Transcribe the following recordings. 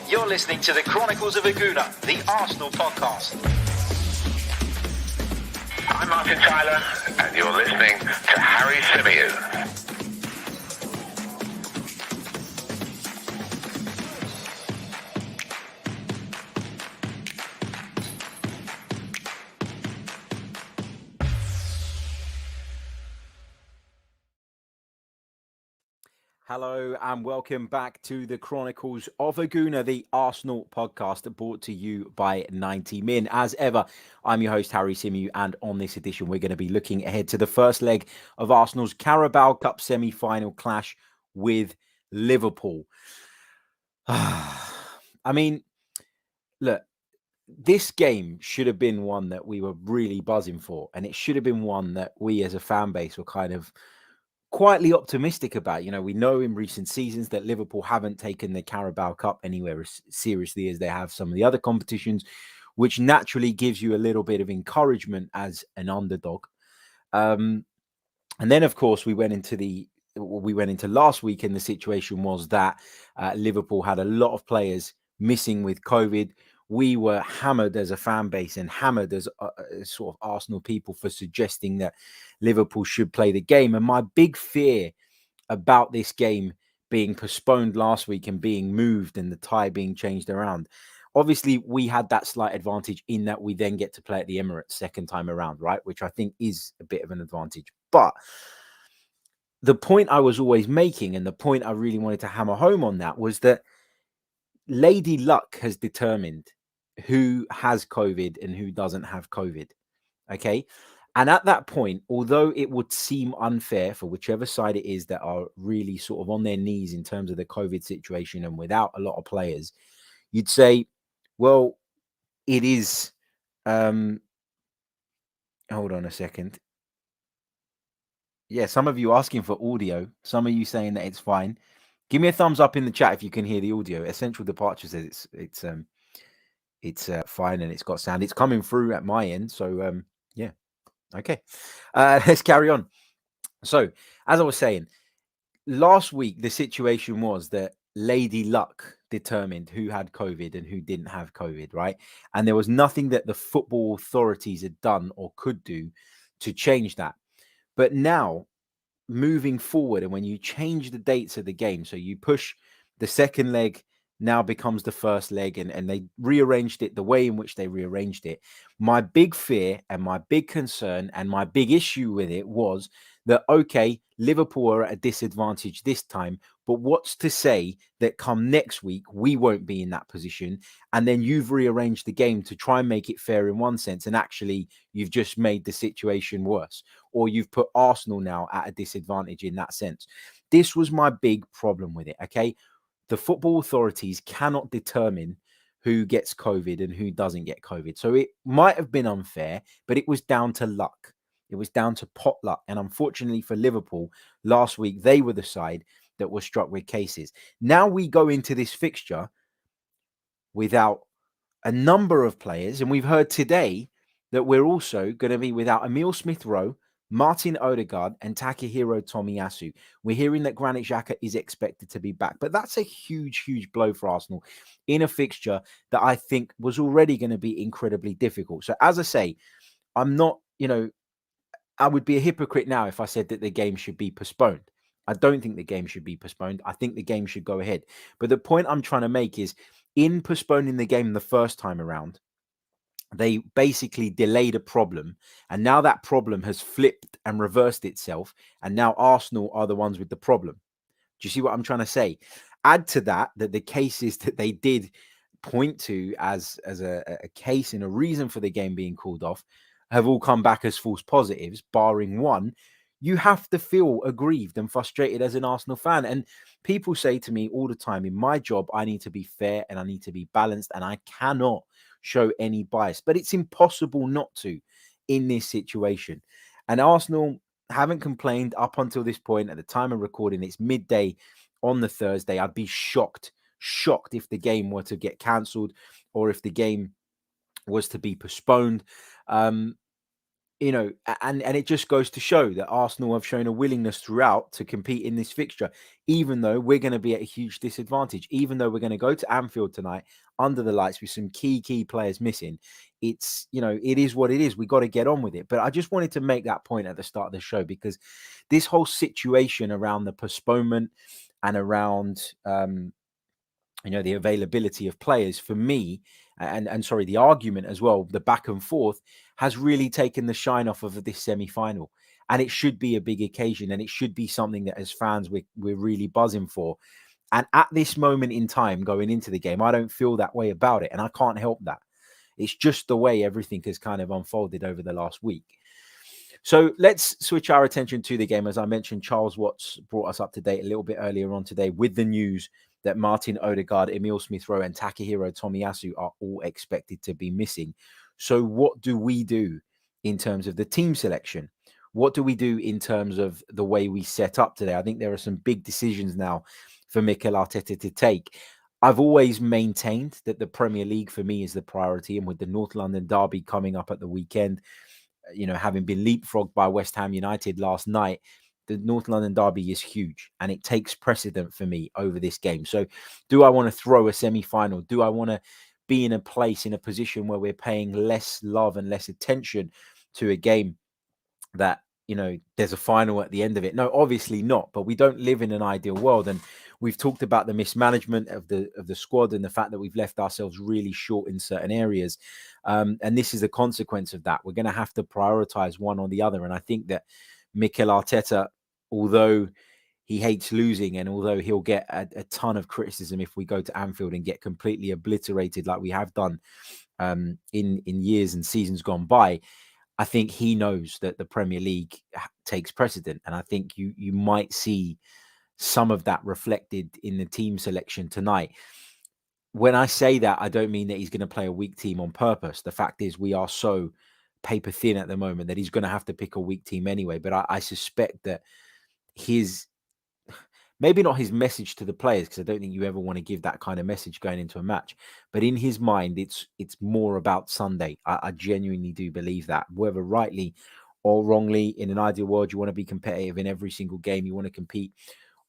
You're listening to the Chronicles of Aguna, the Arsenal podcast. I'm Martin Tyler, and you're listening to Harry Symeou. Hello and welcome back to the Chronicles of Aguna, the Arsenal podcast brought to you by 90 Min. As ever, I'm your host, Harry Symeou, and on this edition, we're going to be looking ahead to the first leg of Arsenal's Carabao Cup semi-final clash with Liverpool. I mean, look, this game should have been one that we were really buzzing for, and it should have been one that we as a fan base were kind of quietly optimistic about. You know, we know in recent seasons that Liverpool haven't taken the Carabao Cup anywhere as seriously as they have some of the other competitions, which naturally gives you a little bit of encouragement as an underdog. And then, of course, we went into last week, and the situation was that Liverpool had a lot of players missing with COVID. We were hammered as a fan base and hammered as sort of Arsenal people for suggesting that Liverpool should play the game. And my big fear about this game being postponed last week and being moved and the tie being changed around, obviously we had that slight advantage in that we then get to play at the Emirates second time around, right? Which I think is a bit of an advantage. But the point I was always making, and the point I really wanted to hammer home on that, was that Lady Luck has determined who has COVID and who doesn't have COVID. Okay. And at that point, although it would seem unfair for whichever side it is that are really sort of on their knees in terms of the COVID situation and without a lot of players, you'd say, well, it is. Hold on a second. Yeah, some of you asking for audio, some of you saying that it's fine. Give me a thumbs up in the chat if you can hear the audio. Essential Departure says it's fine and it's got sound. It's coming through at my end. So, yeah. Okay. Let's carry on. So, as I was saying, last week, the situation was that Lady Luck determined who had COVID and who didn't have COVID, right? And there was nothing that the football authorities had done or could do to change that. But now, moving forward, and when you change the dates of the game, so you push the second leg now becomes the first leg, and they rearranged it the way in which they rearranged it. My big fear and my big concern and my big issue with it was that, okay, Liverpool are at a disadvantage this time, but what's to say that come next week, we won't be in that position? And then you've rearranged the game to try and make it fair in one sense, and actually you've just made the situation worse, or you've put Arsenal now at a disadvantage in that sense. This was my big problem with it, okay? The football authorities cannot determine who gets COVID and who doesn't get COVID. So it might have been unfair, but it was down to luck. It was down to pot luck. And unfortunately for Liverpool, last week, they were the side that was struck with cases. Now we go into this fixture without a number of players. And we've heard today that we're also going to be without Emile Smith-Rowe, Martin Odegaard, and Takahiro Tomiyasu. We're hearing that Granit Xhaka is expected to be back. But that's a huge, huge blow for Arsenal in a fixture that I think was already going to be incredibly difficult. So as I say, I'm not, I would be a hypocrite now if I said that the game should be postponed. I don't think the game should be postponed. I think the game should go ahead. But the point I'm trying to make is, in postponing the game the first time around, they basically delayed a problem, and now that problem has flipped and reversed itself, and now Arsenal are the ones with the problem. Do you see what I'm trying to say? Add to that the cases that they did point to as a case and a reason for the game being called off have all come back as false positives, barring one. You have to feel aggrieved and frustrated as an Arsenal fan. And people say to me all the time, in my job, I need to be fair and I need to be balanced, and I cannot show any bias. But it's impossible not to in this situation. And Arsenal haven't complained up until this point. At the time of recording, it's midday on the Thursday. I'd be shocked if the game were to get cancelled or if the game was to be postponed. and it just goes to show that Arsenal have shown a willingness throughout to compete in this fixture, even though we're going to be at a huge disadvantage, even though we're going to go to Anfield tonight under the lights with some key players missing. It's, it is what it is. We got to get on with it. But I just wanted to make that point at the start of the show, because this whole situation around the postponement and around, the availability of players, for me, and sorry, the argument as well, the back and forth, has really taken the shine off of this semi-final. And it should be a big occasion, and it should be something that as fans we're really buzzing for. And at this moment in time, going into the game, I don't feel that way about it, and I can't help that. It's just the way everything has kind of unfolded over the last week. So let's switch our attention to the game. As I mentioned, Charles Watts brought us up to date a little bit earlier on today with the news that Martin Odegaard, Emil Smith-Rowe and Takahiro Tomiyasu are all expected to be missing. So what do we do in terms of the team selection? What do we do in terms of the way we set up today? I think there are some big decisions now for Mikel Arteta to take. I've always maintained that the Premier League for me is the priority. And with the North London derby coming up at the weekend, having been leapfrogged by West Ham United last night, the North London derby is huge and it takes precedent for me over this game. So do I want to throw a semi-final? Do I want to be in a position where we're paying less love and less attention to a game that, there's a final at the end of it? No, obviously not. But we don't live in an ideal world. And we've talked about the mismanagement of the squad and the fact that we've left ourselves really short in certain areas. And this is a consequence of that. We're going to have to prioritize one or the other. And I think that Mikel Arteta, although he hates losing and although he'll get a ton of criticism if we go to Anfield and get completely obliterated like we have done in years and seasons gone by, I think he knows that the Premier League takes precedent. And I think you might see some of that reflected in the team selection tonight. When I say that, I don't mean that he's going to play a weak team on purpose. The fact is we are so paper thin at the moment that he's going to have to pick a weak team anyway. But I suspect that maybe not his message to the players, because I don't think you ever want to give that kind of message going into a match. But in his mind, it's more about Sunday. I genuinely do believe that. Whether rightly or wrongly, in an ideal world, you want to be competitive in every single game. You want to compete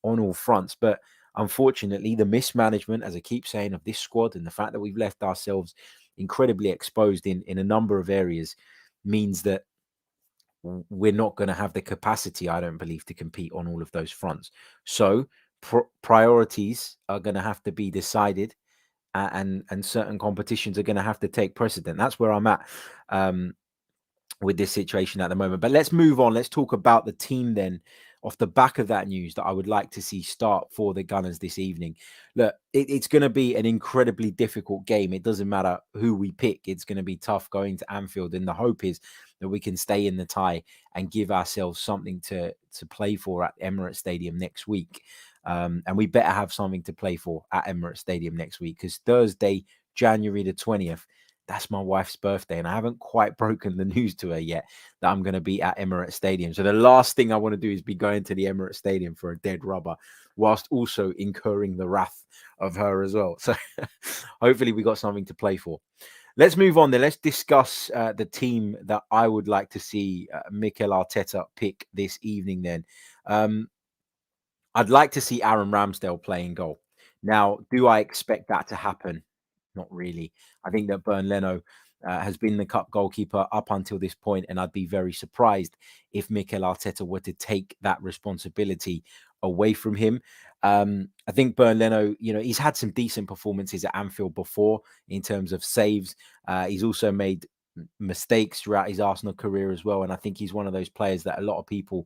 on all fronts. But unfortunately, the mismanagement, as I keep saying, of this squad and the fact that we've left ourselves incredibly exposed in a number of areas means that we're not going to have the capacity, I don't believe, to compete on all of those fronts. So priorities are going to have to be decided, and certain competitions are going to have to take precedent. That's where I'm at with this situation at the moment. But let's move on. Let's talk about the team then, off the back of that news, that I would like to see start for the Gunners this evening. Look, it's going to be an incredibly difficult game. It doesn't matter who we pick. It's going to be tough going to Anfield. And the hope is that we can stay in the tie and give ourselves something to play for at Emirates Stadium next week. And we better have something to play for at Emirates Stadium next week, because Thursday, January the 20th, that's my wife's birthday, and I haven't quite broken the news to her yet that I'm going to be at Emirates Stadium. So the last thing I want to do is be going to the Emirates Stadium for a dead rubber, whilst also incurring the wrath of her as well. So hopefully we got something to play for. Let's move on then. Let's discuss the team that I would like to see Mikel Arteta pick this evening then. I'd like to see Aaron Ramsdale playing goal. Now, do I expect that to happen? Not really. I think that Bernd Leno has been the cup goalkeeper up until this point, and I'd be very surprised if Mikel Arteta were to take that responsibility away from him. I think Bernd Leno, he's had some decent performances at Anfield before in terms of saves. He's also made mistakes throughout his Arsenal career as well, and I think he's one of those players that a lot of people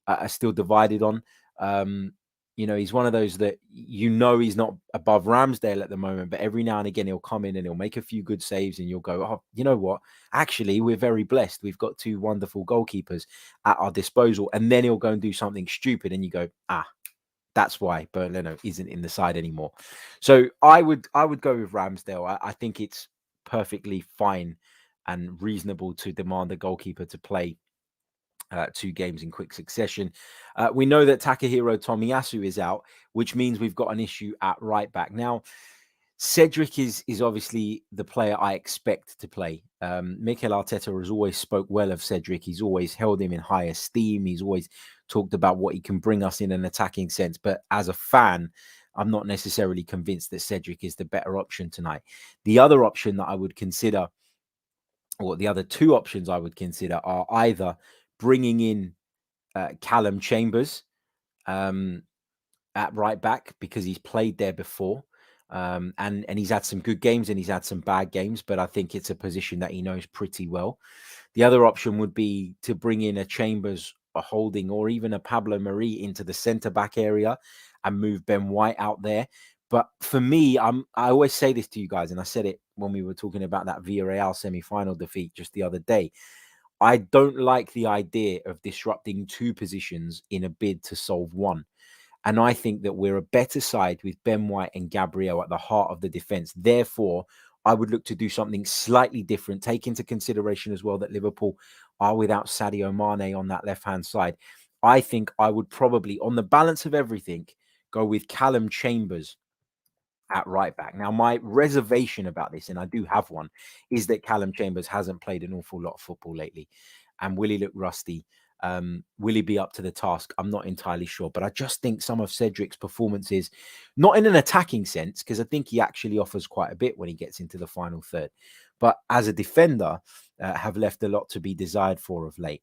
are still divided on. He's one of those that, he's not above Ramsdale at the moment, but every now and again he'll come in and he'll make a few good saves and you'll go, oh, you know what? Actually, we're very blessed. We've got two wonderful goalkeepers at our disposal. And then he'll go and do something stupid and you go, that's why Bernd Leno isn't in the side anymore. So I would go with Ramsdale. I think it's perfectly fine and reasonable to demand a goalkeeper to play 2 games in quick succession. We know that Takahiro Tomiyasu is out, which means we've got an issue at right back. Now, Cedric is obviously the player I expect to play. Mikel Arteta has always spoke well of Cedric. He's always held him in high esteem. He's always talked about what he can bring us in an attacking sense. But as a fan, I'm not necessarily convinced that Cedric is the better option tonight. The other option that I would consider, or the other two options I would consider, are either bringing in Callum Chambers at right back because he's played there before. And he's had some good games and he's had some bad games, but I think it's a position that he knows pretty well. The other option would be to bring in a Chambers, a Holding, or even a Pablo Mari into the centre back area and move Ben White out there. But for me, I always say this to you guys, and I said it when we were talking about that Villarreal semi-final defeat just the other day. I don't like the idea of disrupting two positions in a bid to solve one. And I think that we're a better side with Ben White and Gabriel at the heart of the defence. Therefore, I would look to do something slightly different. Take into consideration as well that Liverpool are without Sadio Mane on that left-hand side. I think I would probably, on the balance of everything, go with Callum Chambers at right back. Now, my reservation about this, and I do have one, is that Callum Chambers hasn't played an awful lot of football lately. And will he look rusty? Will he be up to the task? I'm not entirely sure. But I just think some of Cedric's performances, not in an attacking sense, because I think he actually offers quite a bit when he gets into the final third, but as a defender, have left a lot to be desired for of late.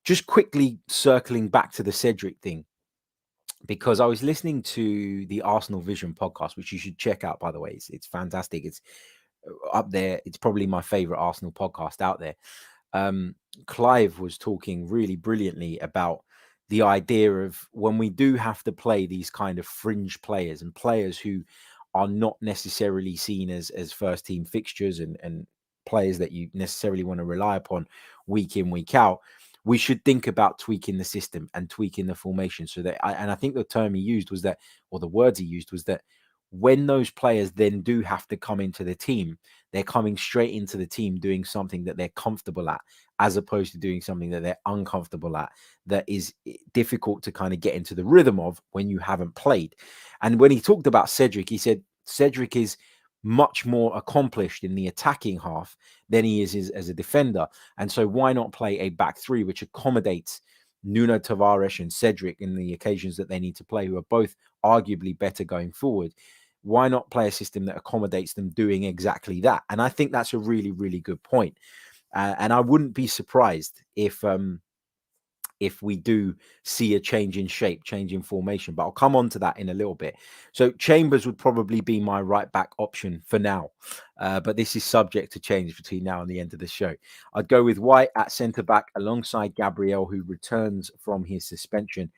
Just quickly circling back to the Cedric thing, because I was listening to the Arsenal Vision podcast, which you should check out, by the way. It's fantastic. It's up there. It's probably my favorite Arsenal podcast out there. Clive was talking really brilliantly about the idea of when we do have to play these kind of fringe players and players who are not necessarily seen as first team fixtures and players that you necessarily want to rely upon week in, week out. We should think about tweaking the system and tweaking the formation so that, and I think the term he used was that, or the words he used was that when those players then do have to come into the team, they're coming straight into the team doing something that they're comfortable at, as opposed to doing something that they're uncomfortable at, that is difficult to kind of get into the rhythm of when you haven't played. And when he talked about Cedric, he said Cedric is much more accomplished in the attacking half than he is as a defender. And so why not play a back three, which accommodates Nuno Tavares and Cedric in the occasions that they need to play, who are both arguably better going forward? Why not play a system that accommodates them doing exactly that? And I think that's a really, really good point. And I wouldn't be surprised if we do see a change in shape, change in formation, but I'll come on to that in a little bit. So Chambers would probably be my right back option for now, but this is subject to change between now and the end of the show. I'd go with White at centre back alongside Gabriel, who returns from his suspension,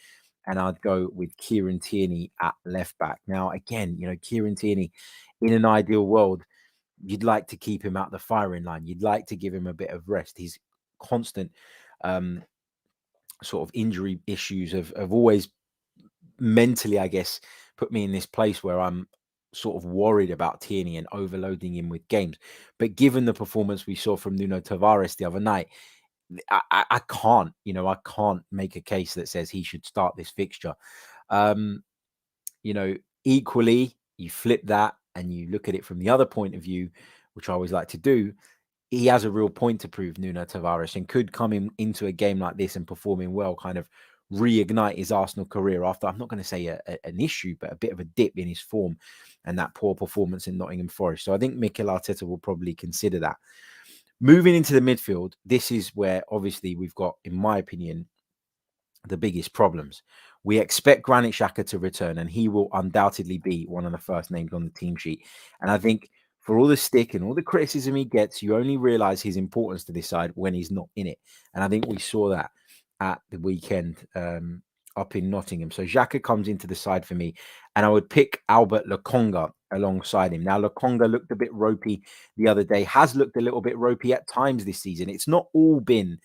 and I'd go with Kieran Tierney at left back. Now, again, Kieran Tierney, in an ideal world, you'd like to keep him out the firing line. You'd like to give him a bit of rest. He's constant sort of injury issues have always mentally, I guess, put me in this place where I'm sort of worried about Tierney and overloading him with games. But given the performance we saw from Nuno Tavares the other night, I can't, I can't make a case that says he should start this fixture. Equally, you flip that and you look at it from the other point of view, which I always like to do. He has a real point to prove, Nuno Tavares, and could come into a game like this and performing well, kind of reignite his Arsenal career after, I'm not going to say an issue, but a bit of a dip in his form and that poor performance in Nottingham Forest. So I think Mikel Arteta will probably consider that. Moving into the midfield, this is where obviously we've got, in my opinion, the biggest problems. We expect Granit Xhaka to return, and he will undoubtedly be one of the first names on the team sheet. And I think for all the stick and all the criticism he gets, you only realize his importance to this side when he's not in it. And I think we saw that at the weekend up in Nottingham. So Xhaka comes into the side for me, and I would pick Albert Lokonga alongside him. Now, Lokonga looked a bit ropey the other day, has looked a little bit ropey at times this season. It's not all been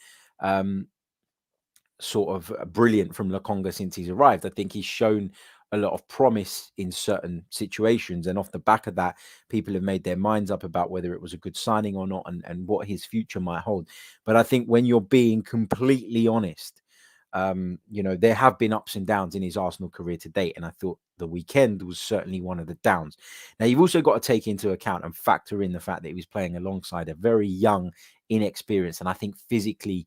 sort of brilliant from Lokonga since he's arrived. I think he's shown a lot of promise in certain situations, and off the back of that, people have made their minds up about whether it was a good signing or not, and what his future might hold. But I think when you're being completely honest, there have been ups and downs in his Arsenal career to date, and I thought the weekend was certainly one of the downs. Now, you've also got to take into account and factor in the fact that he was playing alongside a very young, inexperienced, and I think physically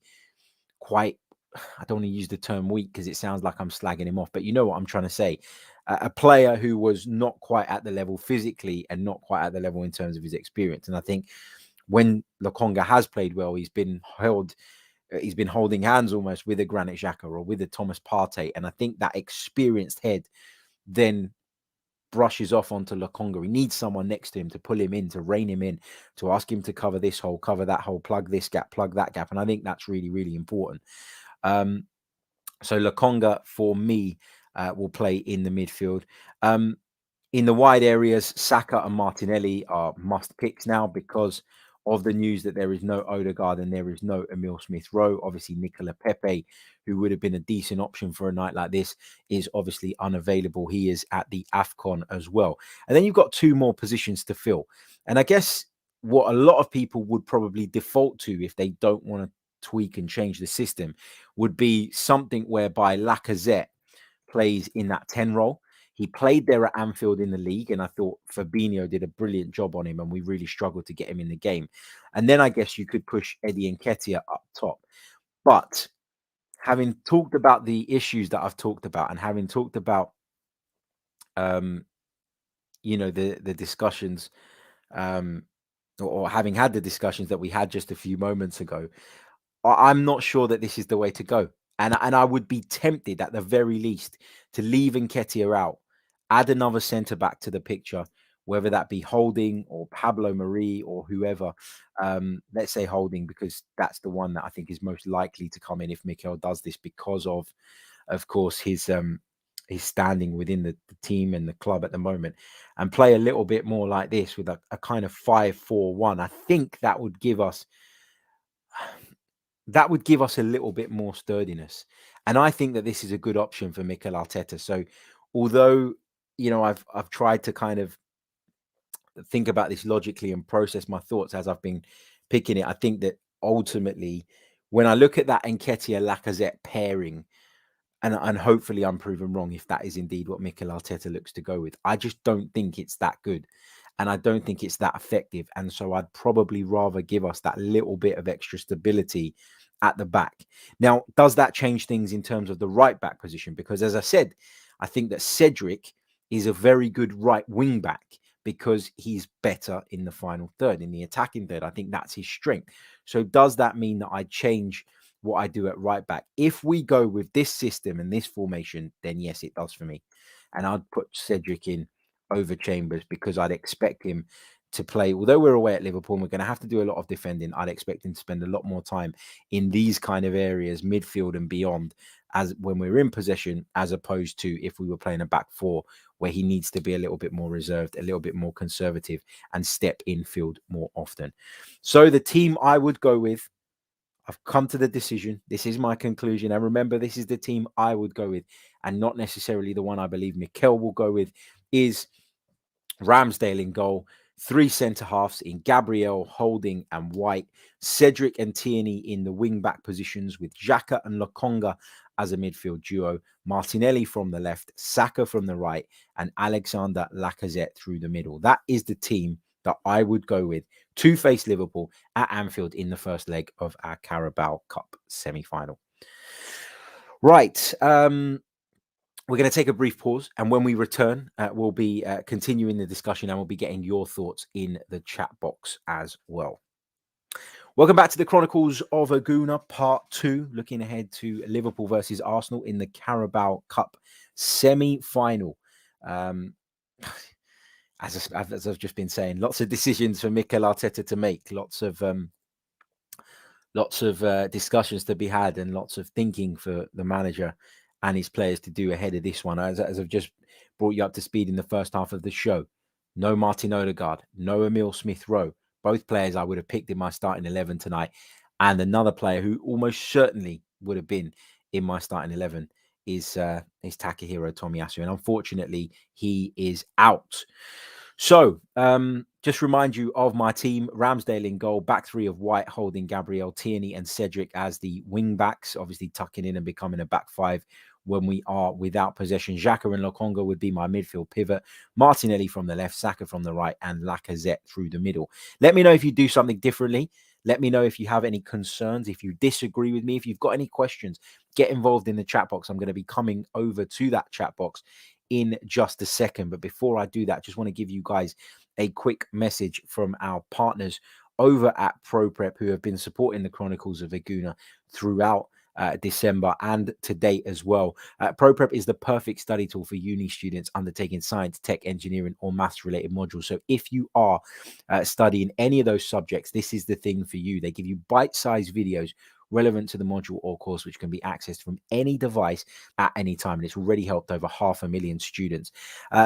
quite, I don't want to use the term weak because it sounds like I'm slagging him off, but you know what I'm trying to say. A player who was not quite at the level physically and not quite at the level in terms of his experience. And I think when Lokonga has played well, he's been holding hands almost with a Granit Xhaka or with a Thomas Partey. And I think that experienced head then brushes off onto Lokonga. He needs someone next to him to pull him in, to rein him in, to ask him to cover this hole, cover that hole, plug this gap, plug that gap. And I think that's really, really important. So Lokonga, for me, will play in the midfield. In the wide areas, Saka and Martinelli are must picks now because of the news that there is no Odegaard and there is no Emil Smith-Rowe. Obviously, Nicola Pepe, who would have been a decent option for a night like this, is obviously unavailable. He is at the AFCON as well. And then you've got two more positions to fill. And I guess what a lot of people would probably default to if they don't want to tweak and change the system would be something whereby Lacazette plays in that 10 role. He played there at Anfield in the league, and I thought Fabinho did a brilliant job on him, and we really struggled to get him in the game. And then I guess you could push Eddie Nketiah up top. But having talked about the issues that I've talked about, and having talked about, the discussions, or having had the discussions that we had just a few moments ago, I'm not sure that this is the way to go. And I would be tempted at the very least to leave Nketiah out, add another centre-back to the picture, whether that be Holding or Pablo Mari or whoever. Let's say Holding, because that's the one that I think is most likely to come in if Mikel does this because of course, his standing within the team and the club at the moment, and play a little bit more like this with a kind of 5-4-1. I think that would give us a little bit more sturdiness. And I think that this is a good option for Mikel Arteta. So although, I've tried to kind of think about this logically and process my thoughts as I've been picking it, I think that ultimately, when I look at that Nketiah-Lacazette pairing, and hopefully I'm proven wrong if that is indeed what Mikel Arteta looks to go with, I just don't think it's that good. And I don't think it's that effective. And so I'd probably rather give us that little bit of extra stability at the back. Now, does that change things in terms of the right back position? Because as I said, I think that Cedric is a very good right wing back because he's better in the final third, in the attacking third. I think that's his strength. So does that mean that I change what I do at right back? If we go with this system and this formation, then yes, it does for me. And I'd put Cedric in over Chambers because I'd expect him to play. Although we're away at Liverpool and we're going to have to do a lot of defending, I'd expect him to spend a lot more time in these kind of areas, midfield and beyond, as when we're in possession, as opposed to if we were playing a back four where he needs to be a little bit more reserved, a little bit more conservative, and step infield more often. So the team I would go with, I've come to the decision. This is my conclusion. And remember, this is the team I would go with, and not necessarily the one I believe Mikel will go with, is Ramsdale in goal, three centre halves in Gabriel, Holding, and White, Cedric and Tierney in the wing back positions with Xhaka and Lokonga as a midfield duo, Martinelli from the left, Saka from the right, and Alexander Lacazette through the middle. That is the team that I would go with to face Liverpool at Anfield in the first leg of our Carabao Cup semi-final. Right. We're going to take a brief pause, and when we return, we'll be continuing the discussion, and we'll be getting your thoughts in the chat box as well. Welcome back to the Chronicles of a Gooner, Part 2, looking ahead to Liverpool versus Arsenal in the Carabao Cup semi-final. As I've just been saying, lots of decisions for Mikel Arteta to make, lots of discussions to be had, and lots of thinking for the manager and his players to do ahead of this one. As I've just brought you up to speed in the first half of the show, no Martin Odegaard, no Emil Smith-Rowe, both players I would have picked in my starting 11 tonight, and another player who almost certainly would have been in my starting 11 is Takahiro Tomiyasu, and unfortunately he is out. So, just remind you of my team: Ramsdale in goal, back three of White, Holding, Gabriel, Tierney, and Cedric as the wing backs, obviously tucking in and becoming a back five when we are without possession. Xhaka and Lokonga would be my midfield pivot. Martinelli from the left, Saka from the right, and Lacazette through the middle. Let me know if you do something differently. Let me know if you have any concerns, if you disagree with me, if you've got any questions. Get involved in the chat box. I'm going to be coming over to that chat box in just a second. But before I do that, I just want to give you guys a quick message from our partners over at ProPrep, who have been supporting the Chronicles of Aguna throughout December and to date as well. ProPrep is the perfect study tool for uni students undertaking science, tech, engineering, or maths related modules. So if you are studying any of those subjects, this is the thing for you. They give you bite-sized videos relevant to the module or course, which can be accessed from any device at any time. And it's already helped over 500,000 students.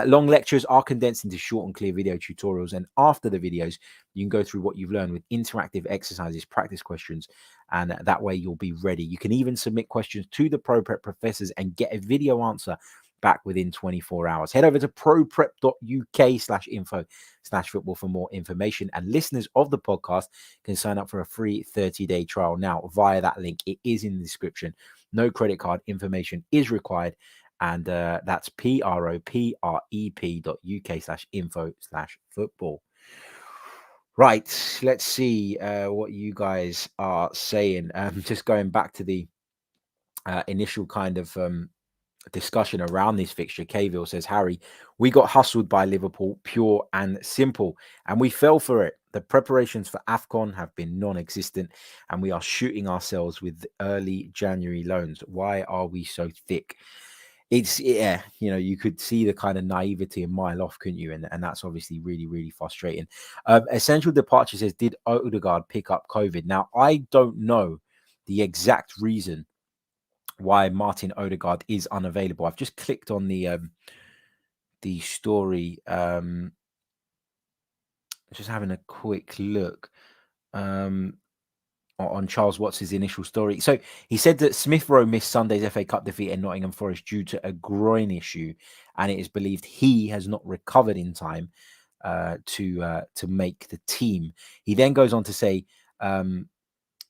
Long lectures are condensed into short and clear video tutorials. And after the videos, you can go through what you've learned with interactive exercises, practice questions, and that way you'll be ready. You can even submit questions to the ProPrep professors and get a video answer back within 24 hours. Head over to proprep.uk/info/football for more information. And listeners of the podcast can sign up for a free 30-day trial now via that link. It is in the description. No credit card information is required. And that's proprep.uk/info/football. Right, let's see what you guys are saying. Just going back to the initial kind of discussion around this fixture. Cavill says, Harry, we got hustled by Liverpool, pure and simple, and we fell for it. The preparations for AFCON have been non-existent, and we are shooting ourselves with early January loans. Why are we so thick? It's, yeah, you know, you could see the kind of naivety a mile off, couldn't you? And that's obviously really, really frustrating. Essential Departure says, did Odegaard pick up COVID? Now, I don't know the exact reason why Martin Odegaard is unavailable. I've just clicked on the story. Just having a quick look on Charles Watts' initial story. So he said that Smith Rowe missed Sunday's FA Cup defeat at Nottingham Forest due to a groin issue, and it is believed he has not recovered in time to make the team. He then goes on to say,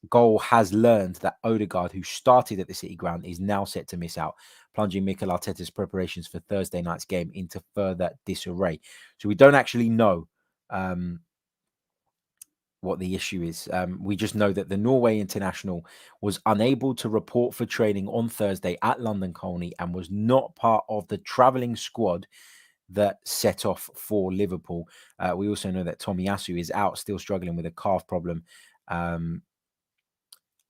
Goal has learned that Odegaard, who started at the City Ground, is now set to miss out, plunging Mikel Arteta's preparations for Thursday night's game into further disarray. So we don't actually know what the issue is. We just know that the Norway international was unable to report for training on Thursday at London Colney and was not part of the travelling squad that set off for Liverpool. We also know that Tomiyasu is out, still struggling with a calf problem.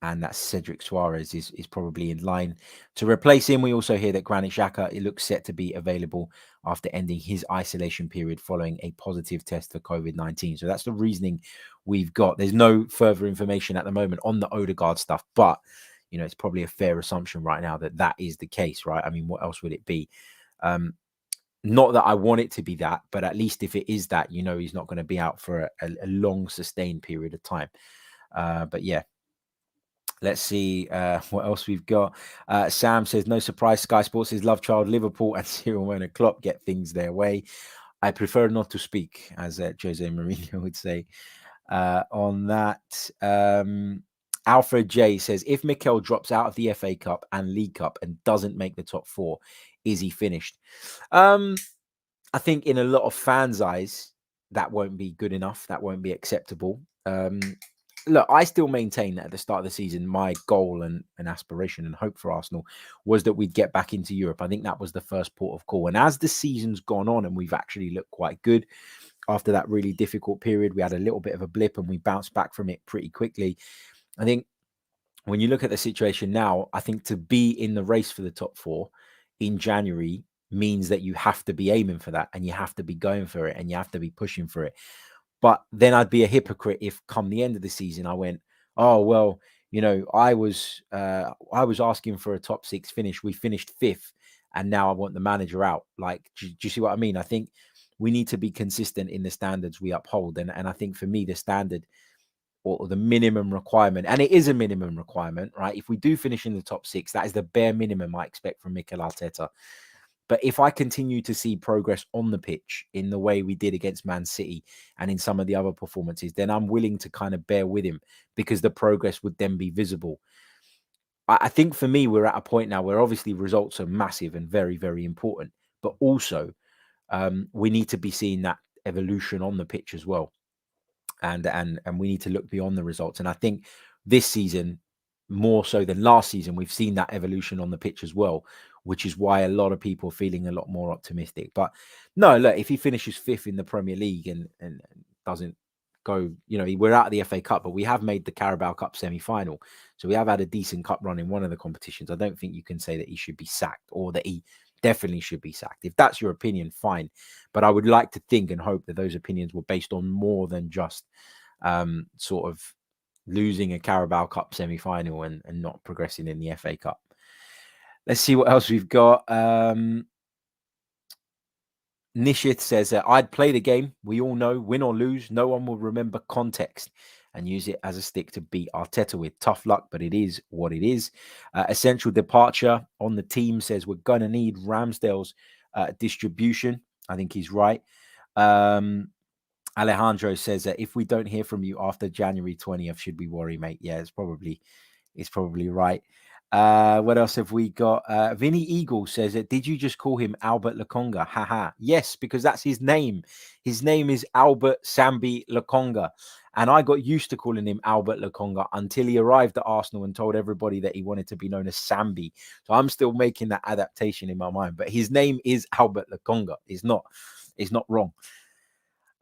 And that Cedric Suarez is probably in line to replace him. We also hear that Granit Xhaka, it looks set to be available after ending his isolation period following a positive test for COVID-19. So that's the reasoning we've got. There's no further information at the moment on the Odegaard stuff, but, you know, it's probably a fair assumption right now that that is the case, right? I mean, what else would it be? Not that I want it to be that, but at least if it is that, you know, he's not going to be out for a long sustained period of time. But yeah. Let's see what else we've got. Sam says, no surprise, Sky Sports is love child. Liverpool and Cyril Werner Klopp get things their way. I prefer not to speak, as Jose Mourinho would say on that. Alfred J says, if Mikel drops out of the FA Cup and League Cup and doesn't make the top four, is he finished? I think in a lot of fans' eyes, that won't be good enough. That won't be acceptable. Look, I still maintain that at the start of the season, my goal and aspiration and hope for Arsenal was that we'd get back into Europe. I think that was the first port of call. And as the season's gone on and we've actually looked quite good after that really difficult period, we had a little bit of a blip and we bounced back from it pretty quickly. I think when you look at the situation now, I think to be in the race for the top four in January means that you have to be aiming for that and you have to be going for it and you have to be pushing for it. But then I'd be a hypocrite if come the end of the season, I went, oh, well, you know, I was asking for a top six finish. We finished fifth and now I want the manager out. Like, do you see what I mean? I think we need to be consistent in the standards we uphold. And I think for me, the standard or the minimum requirement, and it is a minimum requirement, right? If we do finish in the top six, that is the bare minimum I expect from Mikel Arteta. But if I continue to see progress on the pitch in the way we did against Man City and in some of the other performances, then I'm willing to kind of bear with him because the progress would then be visible. I think for me, we're at a point now where obviously results are massive and very, very important, but also we need to be seeing that evolution on the pitch as well, and we need to look beyond the results. And I think this season, more so than last season, we've seen that evolution on the pitch as well, which is why a lot of people are feeling a lot more optimistic. But no, look, if he finishes fifth in the Premier League and doesn't go, we're out of the FA Cup, but we have made the Carabao Cup semi-final. So we have had a decent cup run in one of the competitions. I don't think you can say that he should be sacked or that he definitely should be sacked. If that's your opinion, fine. But I would like to think and hope that those opinions were based on more than just sort of losing a Carabao Cup semi-final and not progressing in the FA Cup. Let's see what else we've got. Nishith says, I'd play the game. We all know, win or lose, no one will remember context and use it as a stick to beat Arteta with. Tough luck, but it is what it is. Essential departure on the team says we're going to need Ramsdale's distribution. I think he's right. Alejandro says that if we don't hear from you after January 20th, should we worry, mate? Yeah, it's probably right. What else have we got? Vinny Eagle says, did you just call him Albert Lokonga? Haha. Yes, because that's his name. His name is Albert Sambi Lokonga. And I got used to calling him Albert Lokonga until he arrived at Arsenal and told everybody that he wanted to be known as Sambi. So I'm still making that adaptation in my mind. But his name is Albert Lokonga. It's not wrong.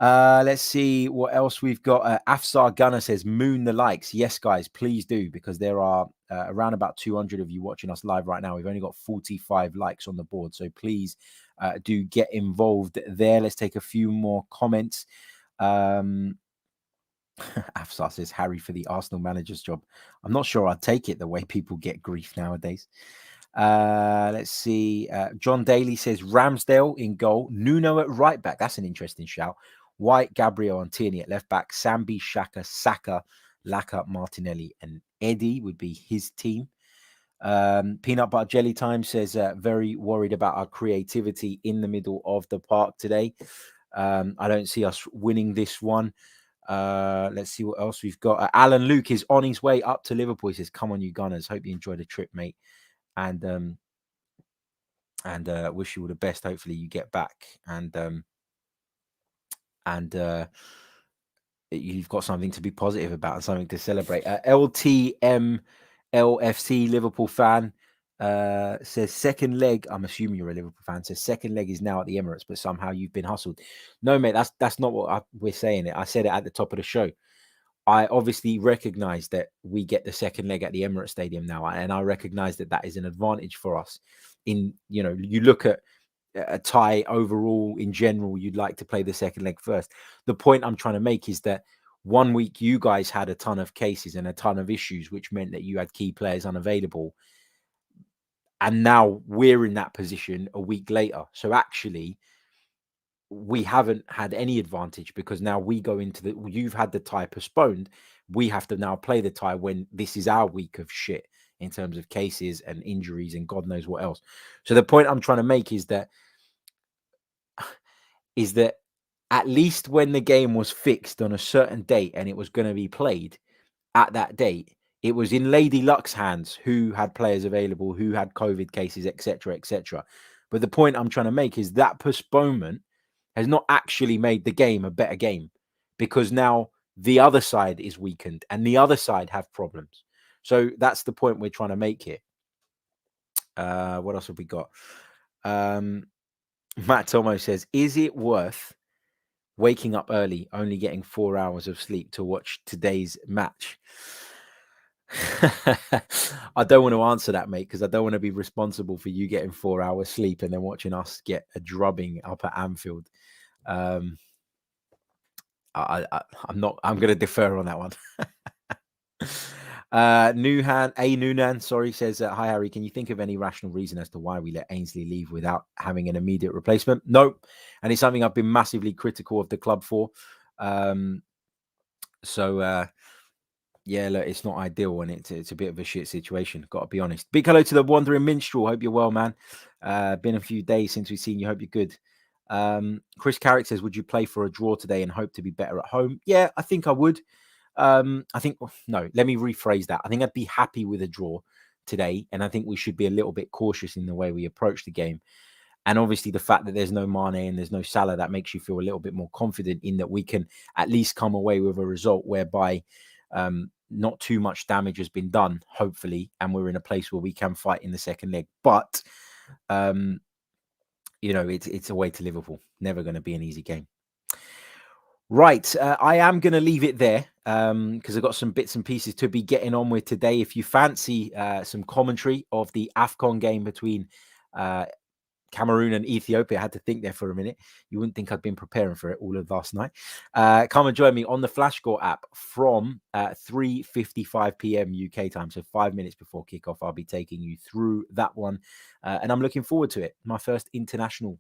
Let's see what else we've got. Afsar Gunner says, moon the likes. Yes, guys, please do, because there are around about 200 of you watching us live right now. We've only got 45 likes on the board, so please do get involved there. Let's take a few more comments. Afsar says, Harry for the Arsenal manager's job. I'm not sure I'd take it the way people get grief nowadays. Let's see. John Daly says, Ramsdale in goal, Nuno at right back. That's an interesting shout. White, Gabriel, and Tierney at left back. Sambi, Xhaka, Saka, Laka, Martinelli, and Eddie would be his team. Peanut Butter Jelly Time says, very worried about our creativity in the middle of the park today. I don't see us winning this one. Let's see what else we've got. Alan Luke is on his way up to Liverpool. He says, come on, you Gunners. Hope you enjoy the trip, mate. And wish you all the best. Hopefully you get back and you've got something to be positive about and something to celebrate. LTM LFC Liverpool fan says second leg. I'm assuming you're a Liverpool fan. Says second leg is now at the Emirates, but somehow you've been hustled. No, mate, that's not what we're saying. I said it at the top of the show. I obviously recognize that we get the second leg at the Emirates Stadium now, and I recognize that that is an advantage for us. You look at a tie overall in general, you'd like to play the second leg first. The point I'm trying to make is that 1 week you guys had a ton of cases and a ton of issues, which meant that you had key players unavailable. And now we're in that position a week later. So actually, we haven't had any advantage because now we go into you've had the tie postponed. We have to now play the tie when this is our week of shit in terms of cases and injuries and God knows what else. So the point I'm trying to make is that at least when the game was fixed on a certain date and it was going to be played at that date, it was in Lady Luck's hands who had players available, who had COVID cases, etc., etc. But the point I'm trying to make is that postponement has not actually made the game a better game because now the other side is weakened and the other side have problems. So that's the point we're trying to make here. What else have we got? Matt Tomo says, is it worth waking up early, only getting 4 hours of sleep to watch today's match? I don't want to answer that, mate, because I don't want to be responsible for you getting 4 hours sleep and then watching us get a drubbing up at Anfield. I'm going to defer on that one. Noonan, says, hi, Harry, can you think of any rational reason as to why we let Ainsley leave without having an immediate replacement? No. And it's something I've been massively critical of the club for. Yeah, look, it's not ideal and it's a bit of a shit situation. Got to be honest. Big hello to the Wandering Minstrel. Hope you're well, man. Been a few days since we've seen you. Hope you're good. Chris Carrick says, would you play for a draw today and hope to be better at home? Yeah, I think I would. No, let me rephrase that. I think I'd be happy with a draw. today, and I think we should be a little bit cautious in the way we approach the game. And obviously the fact that there's no Mane and there's no Salah, that makes you feel a little bit more confident in that we can at least come away with a result whereby not too much damage has been done, hopefully, and we're in a place where we can fight in the second leg. But, it's away to Liverpool. Never going to be an easy game. Right, I am going to leave it there because I've got some bits and pieces to be getting on with today. If you fancy some commentary of the AFCON game between Cameroon and Ethiopia, I had to think there for a minute. You wouldn't think I'd been preparing for it all of last night. Come and join me on the FlashScore app from 3:55 p.m. UK time, so 5 minutes before kickoff. I'll be taking you through that one, and I'm looking forward to it. My first international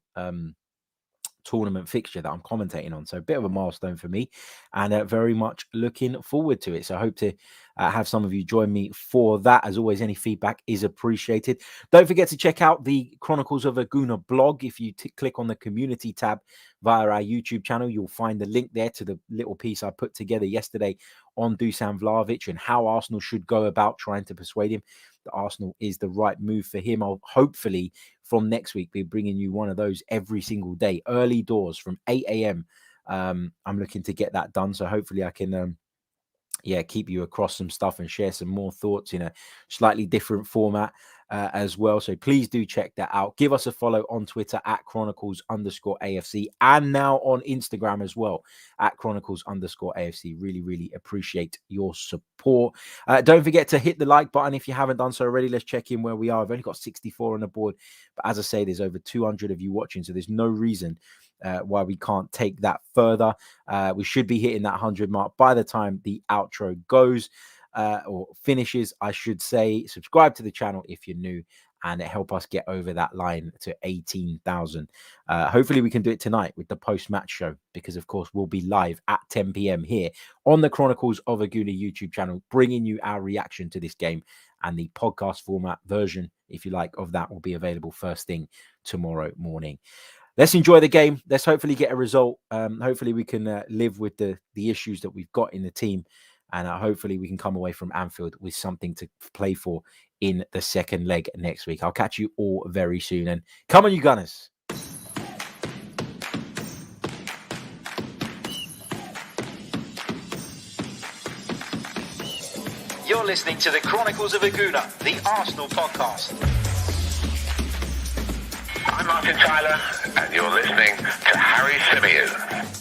tournament fixture that I'm commentating on, so a bit of a milestone for me, and very much looking forward to it. So I hope to have some of you join me for that. As always, any feedback is appreciated. Don't forget to check out the Chronicles of a Gooner blog. If you click on the community tab via our YouTube channel, you'll find the link there to the little piece I put together yesterday on Dusan Vlahovic and how Arsenal should go about trying to persuade him that Arsenal is the right move for him. I'll hopefully from next week be bringing you one of those every single day, early doors from 8 a.m. I'm looking to get that done, so hopefully I can keep you across some stuff and share some more thoughts in a slightly different format as well. So please do check that out. Give us a follow on Twitter at Chronicles_AFC and now on Instagram as well at Chronicles_AFC. Really, really appreciate your support. Don't forget to hit the like button if you haven't done so already. Let's check in where we are. I've only got 64 on the board, but as I say, there's over 200 of you watching, so there's no reason why we can't take that further. We should be hitting that 100 mark by the time the outro goes or finishes, I should say. Subscribe to the channel if you're new and help us get over that line to 18,000. Hopefully we can do it tonight with the post-match show, because of course we'll be live at 10 p.m. here on the Chronicles of a Gooner YouTube channel, bringing you our reaction to this game, and the podcast format version, if you like, of that will be available first thing tomorrow morning. Let's enjoy the game. Let's hopefully get a result. Hopefully we can live with the issues that we've got in the team. And hopefully we can come away from Anfield with something to play for in the second leg next week. I'll catch you all very soon. And come on, you Gunners. You're listening to the Chronicles of a Gooner, the Arsenal podcast. I'm Martin Tyler, and you're listening to Harry Symeou.